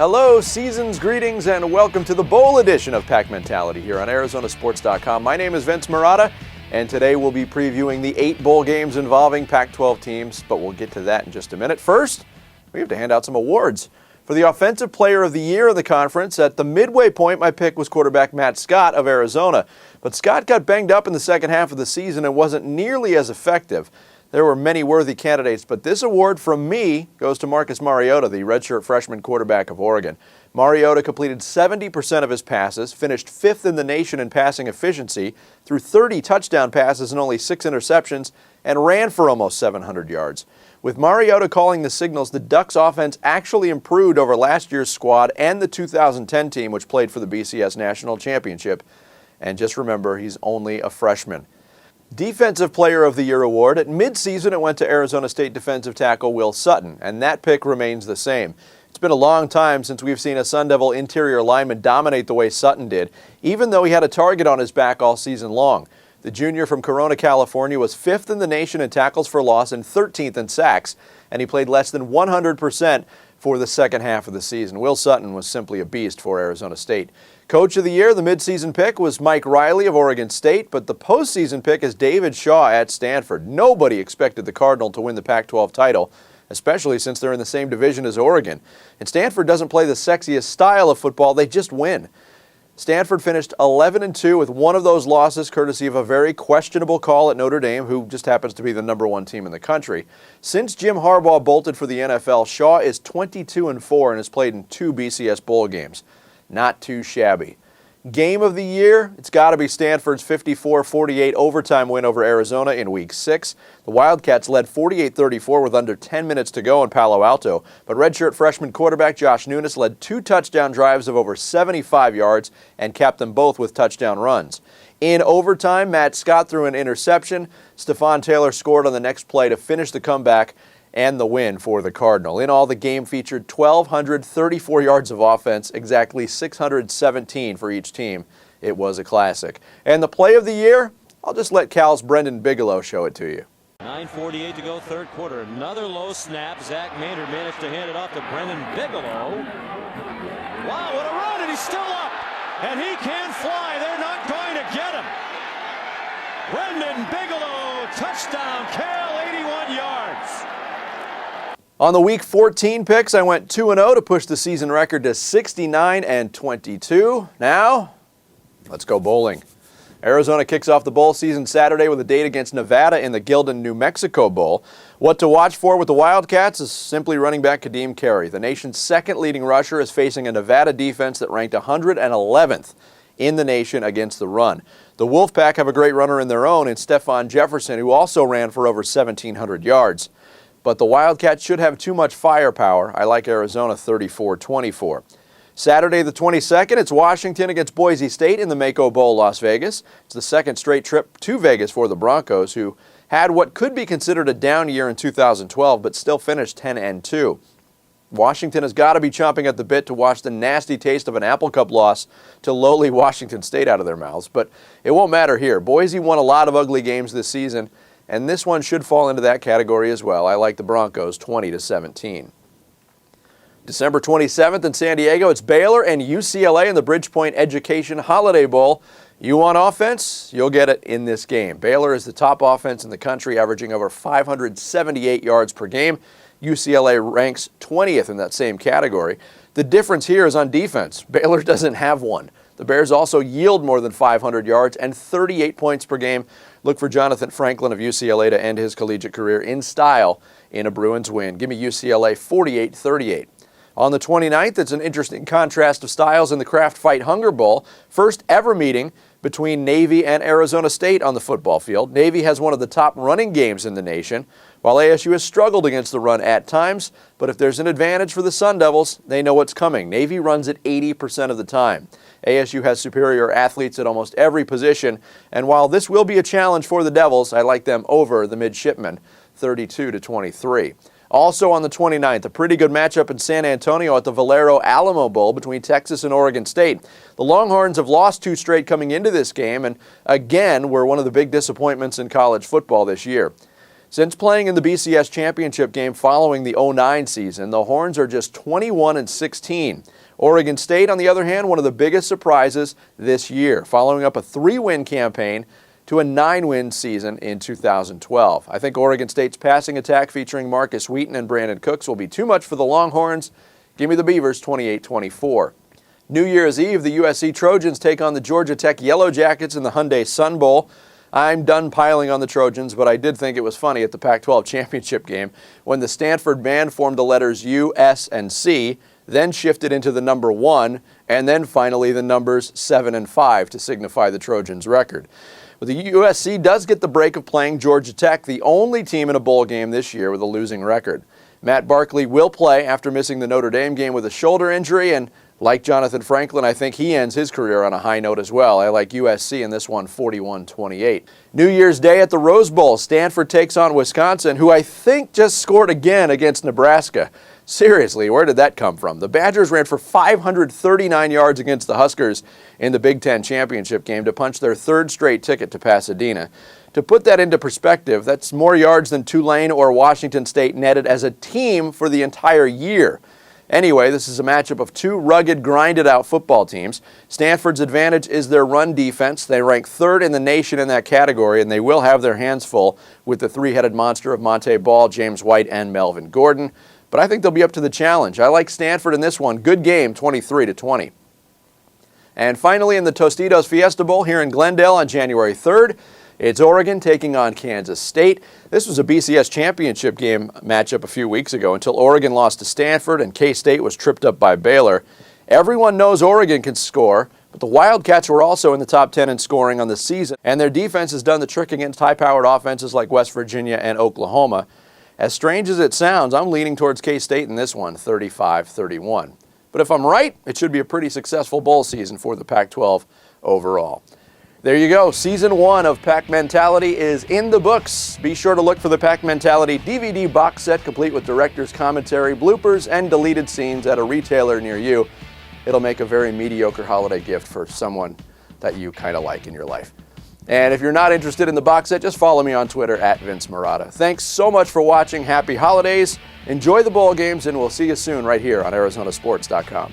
Hello, seasons, greetings, and welcome to the Bowl edition of Pack Mentality here on ArizonaSports.com. My name is Vince Marotta, and today we'll be previewing the 8 bowl games involving Pac-12 teams, but we'll get to that in just a minute. First, we have to hand out some awards. For the Offensive Player of the Year of the conference, at the midway point, my pick was quarterback Matt Scott of Arizona. But Scott got banged up in the second half of the season and wasn't nearly as effective. There were many worthy candidates, but this award from me goes to Marcus Mariota, the redshirt freshman quarterback of Oregon. Mariota completed 70% of his passes, finished 5th in the nation in passing efficiency, threw 30 touchdown passes and only 6 interceptions, and ran for almost 700 yards. With Mariota calling the signals, the Ducks' offense actually improved over last year's squad and the 2010 team, which played for the BCS National Championship. And just remember, he's only a freshman. Defensive Player of the Year award. At midseason, it went to Arizona State defensive tackle Will Sutton, and that pick remains the same. It's been a long time since we've seen a Sun Devil interior lineman dominate the way Sutton did, even though he had a target on his back all season long. The junior from Corona, California was 5th in the nation in tackles for loss and 13th in sacks, and he played less than 100% for the second half of the season. Will Sutton was simply a beast for Arizona State. Coach of the Year, the midseason pick, was Mike Riley of Oregon State, but the postseason pick is David Shaw at Stanford. Nobody expected the Cardinal to win the Pac-12 title, especially since they're in the same division as Oregon. And Stanford doesn't play the sexiest style of football, they just win. Stanford finished 11-2 with one of those losses courtesy of a very questionable call at Notre Dame, who just happens to be the #1 team in the country. Since Jim Harbaugh bolted for the NFL, Shaw is 22-4 and has played in 2 BCS bowl games. Not too shabby. Game of the year, it's got to be Stanford's 54-48 overtime win over Arizona in Week 6. The Wildcats led 48-34 with under 10 minutes to go in Palo Alto, but redshirt freshman quarterback Josh Nunes led 2 touchdown drives of over 75 yards and capped them both with touchdown runs. In overtime, Matt Scott threw an interception. Stephon Taylor scored on the next play to finish the comeback and the win for the Cardinal. In all, the game featured 1,234 yards of offense, exactly 617 for each team. It was a classic. And the play of the year, I'll just let Cal's Brendan Bigelow show it to you. 9:48 to go, third quarter. Another low snap. Zach Maynard managed to hand it off to Brendan Bigelow. Wow, what a run, and he's still up. And he can fly. They're not going to get him. Brendan Bigelow, touchdown, Cal, 81 yards. On the Week 14 picks, I went 2-0 to push the season record to 69-22. Now, let's go bowling. Arizona kicks off the bowl season Saturday with a date against Nevada in the Gildan, New Mexico Bowl. What to watch for with the Wildcats is simply running back Kadeem Carey. The nation's second leading rusher is facing a Nevada defense that ranked 111th in the nation against the run. The Wolfpack have a great runner in their own in Stephon Jefferson, who also ran for over 1,700 yards. But the Wildcats should have too much firepower. I like Arizona 34-24. Saturday the 22nd, it's Washington against Boise State in the Mako Bowl, Las Vegas. It's the second straight trip to Vegas for the Broncos, who had what could be considered a down year in 2012, but still finished 10-2. Washington has got to be chomping at the bit to wash the nasty taste of an Apple Cup loss to lowly Washington State out of their mouths. But it won't matter here. Boise won a lot of ugly games this season, and this one should fall into that category as well. I like the Broncos 20-17. December 27th in San Diego, it's Baylor and UCLA in the Bridgepoint Education Holiday Bowl. You want offense? You'll get it in this game. Baylor is the top offense in the country, averaging over 578 yards per game. UCLA ranks 20th in that same category. The difference here is on defense. Baylor doesn't have one. The Bears also yield more than 500 yards and 38 points per game. Look for Jonathan Franklin of UCLA to end his collegiate career in style in a Bruins win. Give me UCLA 48-38. On the 29th, it's an interesting contrast of styles in the Kraft Fight Hunger Bowl. First ever meeting between Navy and Arizona State on the football field. Navy has one of the top running games in the nation, while ASU has struggled against the run at times. But if there's an advantage for the Sun Devils, they know what's coming. Navy runs it 80% of the time. ASU has superior athletes at almost every position, and while this will be a challenge for the Devils, I like them over the midshipmen, 32-23. Also on the 29th, a pretty good matchup in San Antonio at the Valero Alamo Bowl between Texas and Oregon State. The Longhorns have lost 2 straight coming into this game, and again were one of the big disappointments in college football this year. Since playing in the BCS championship game following the 09 season, the Horns are just 21-16. Oregon State, on the other hand, one of the biggest surprises this year, following up a 3-win campaign to a 9-win season in 2012. I think Oregon State's passing attack featuring Marcus Wheaton and Brandon Cooks will be too much for the Longhorns. Give me the Beavers 28-24. New Year's Eve, the USC Trojans take on the Georgia Tech Yellow Jackets in the Hyundai Sun Bowl. I'm done piling on the Trojans, but I did think it was funny at the Pac-12 championship game when the Stanford band formed the letters U, S, and C, then shifted into the number 1, and then finally the numbers 7 and 5 to signify the Trojans' record. But the USC does get the break of playing Georgia Tech, the only team in a bowl game this year with a losing record. Matt Barkley will play after missing the Notre Dame game with a shoulder injury, and like Jonathan Franklin, I think he ends his career on a high note as well. I like USC in this one, 41-28. New Year's Day at the Rose Bowl, Stanford takes on Wisconsin, who I think just scored again against Nebraska. Seriously, where did that come from? The Badgers ran for 539 yards against the Huskers in the Big Ten championship game to punch their 3rd straight ticket to Pasadena. To put that into perspective, that's more yards than Tulane or Washington State netted as a team for the entire year. Anyway, this is a matchup of two rugged, grinded-out football teams. Stanford's advantage is their run defense. They rank 3rd in the nation in that category, and they will have their hands full with the 3-headed monster of Monte Ball, James White, and Melvin Gordon. But I think they'll be up to the challenge. I like Stanford in this one. Good game, 23-20. And finally, in the Tostitos Fiesta Bowl here in Glendale on January 3rd, it's Oregon taking on Kansas State. This was a BCS championship game matchup a few weeks ago until Oregon lost to Stanford and K-State was tripped up by Baylor. Everyone knows Oregon can score, but the Wildcats were also in the top 10 in scoring on the season, and their defense has done the trick against high-powered offenses like West Virginia and Oklahoma. As strange as it sounds, I'm leaning towards K-State in this one, 35-31. But if I'm right, it should be a pretty successful bowl season for the Pac-12 overall. There you go. Season 1 of Pac Mentality is in the books. Be sure to look for the Pac Mentality DVD box set complete with director's commentary, bloopers, and deleted scenes at a retailer near you. It'll make a very mediocre holiday gift for someone that you kind of like in your life. And if you're not interested in the box set, just follow me on Twitter at Vince Marotta. Thanks so much for watching. Happy holidays. Enjoy the bowl games, and we'll see you soon right here on ArizonaSports.com.